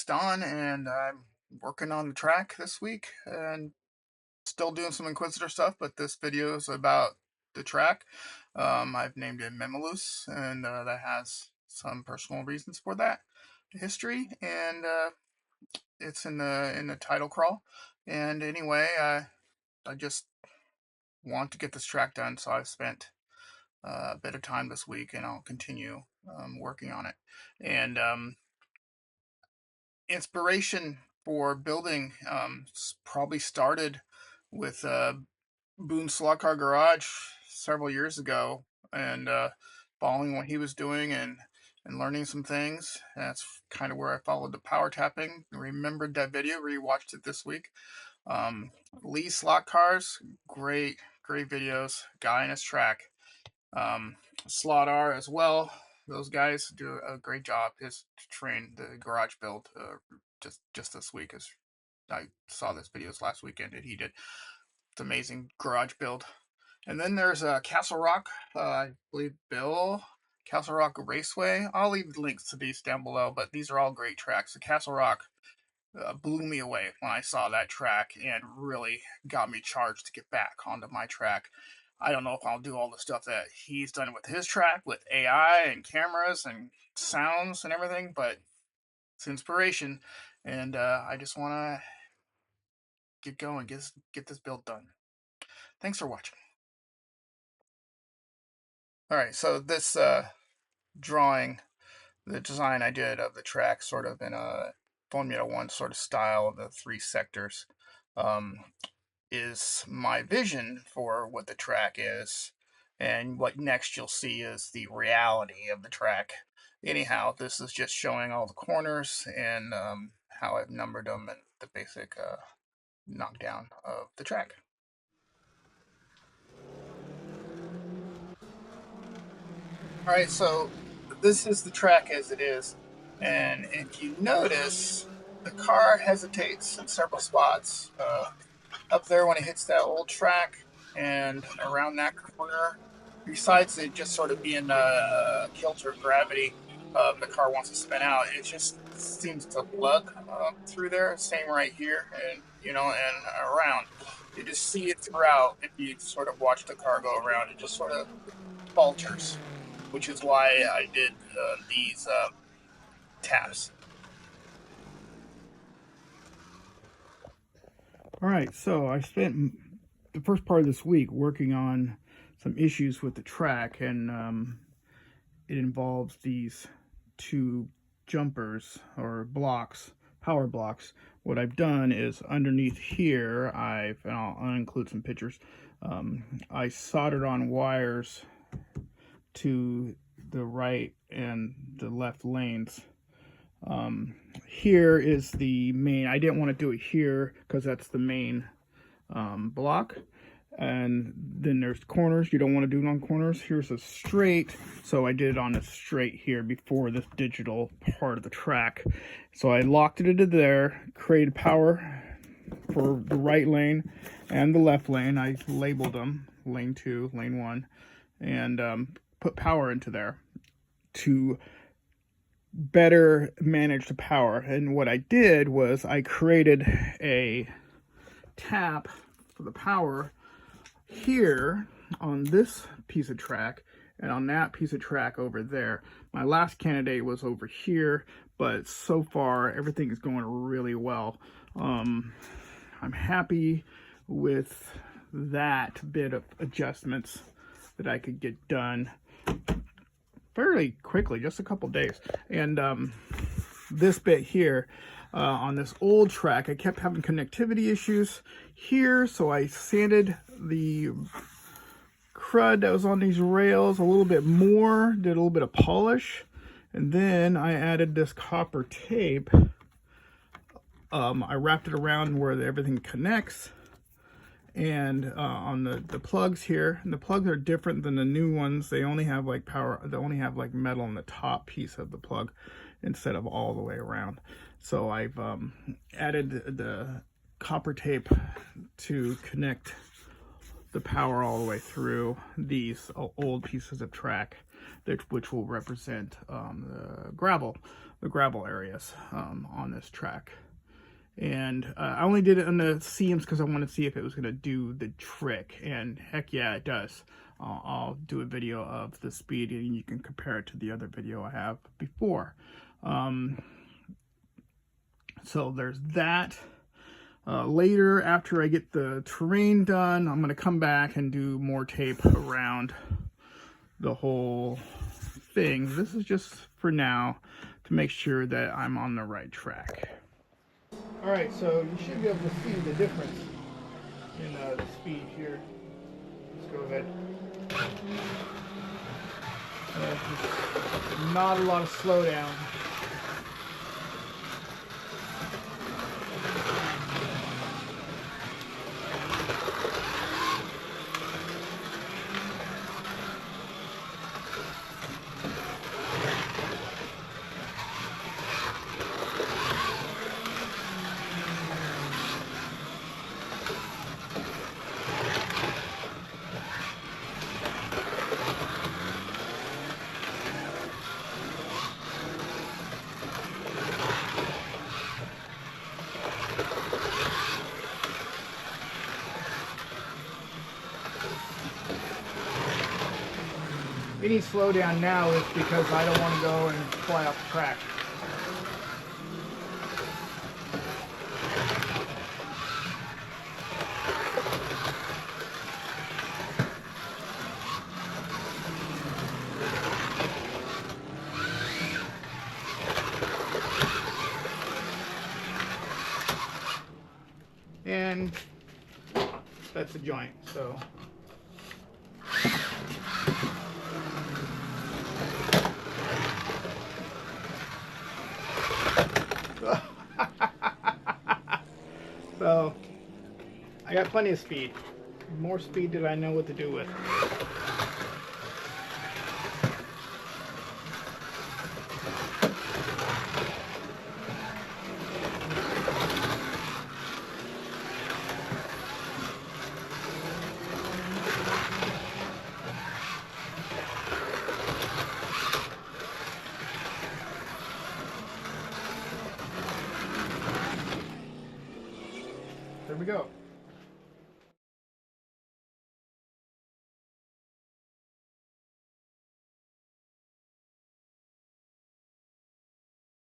It's Don, and I'm working on the track this week and still doing some Inquisitor stuff, but this video is about the track. I've named it Memaloose, and that has some personal reasons for that history, and it's in the title crawl. And anyway, I just want to get this track done, so I've spent a bit of time this week, and I'll continue working on it. And inspiration for building probably started with Boone's Slot Car Garage several years ago, and following what he was doing and learning some things. That's kind of where I followed the power tapping. Remembered that video, rewatched it this week. Lee Slot Cars, great videos. Guy in his track. Slot R as well. Those guys do a great job. His train, the garage build, just this week, as I saw this videos last weekend, and he did. It's amazing garage build. And then there's Castle Rock, I believe Bill, Castle Rock Raceway. I'll leave links to these down below, but these are all great tracks. The Castle Rock blew me away when I saw that track and really got me charged to get back onto my track. I don't know if I'll do all the stuff that he's done with his track with AI and cameras and sounds and everything, but it's inspiration, and I just want to get going, get this build done. Thanks for watching. All right, so this drawing, the design I did of the track, sort of in a Formula One sort of style, the three sectors, is my vision for what the track is, and what next you'll see is the reality of the track. Anyhow, this is just showing all the corners and how I've numbered them and the basic knockdown of the track. Alright, so this is the track as it is, and if you notice, the car hesitates in several spots. Up there when it hits that old track, and around that corner, besides it just sort of being a kilter gravity, the car wants to spin out. It just seems to lug through there. Same right here, and and around. You just see it throughout. If you sort of watch the car go around, it just sort of falters, which is why I did these taps. All right, so I spent the first part of this week working on some issues with the track, and it involves these two jumpers or blocks, power blocks. What I've done is underneath here, and I'll include some pictures, I soldered on wires to the right and the left lanes. Here is the main. I didn't want to do it here because that's the main block, and then there's corners. You don't want to do it on corners. Here's a straight, so I did it on a straight here before this digital part of the track. So I locked it into there, created power for the right lane and the left lane. I labeled them lane 2, lane 1, and put power into there to better manage the power. And what I did was I created a tap for the power here on this piece of track and on that piece of track over there. My last candidate was over here, but so far everything is going really well. I'm happy with that bit of adjustments that I could get done fairly quickly, just a couple days. And this bit here on this old track, I kept having connectivity issues here, so I sanded the crud that was on these rails a little bit more, did a little bit of polish, and then I added this copper tape. I wrapped it around where everything connects, and on the plugs here, and the plugs are different than the new ones. They only have like power, they only have like metal on the top piece of the plug instead of all the way around. So I've added the copper tape to connect the power all the way through these old pieces of track, which will represent the gravel. the gravel areas on this track. And I only did it on the seams because I wanted to see if it was going to do the trick. And heck yeah, it does. I'll do a video of the speed and you can compare it to the other video I have before. So there's that. Later, after I get the terrain done, I'm going to come back and do more tape around the whole thing. This is just for now to make sure that I'm on the right track. Alright, so you should be able to see the difference in the speed here. Let's go ahead. Not a lot of slowdown. Any slowdown now is because I don't want to go and fly off the track. And that's a joint, so. So, I got plenty of speed. More speed than I know what to do with. There we go.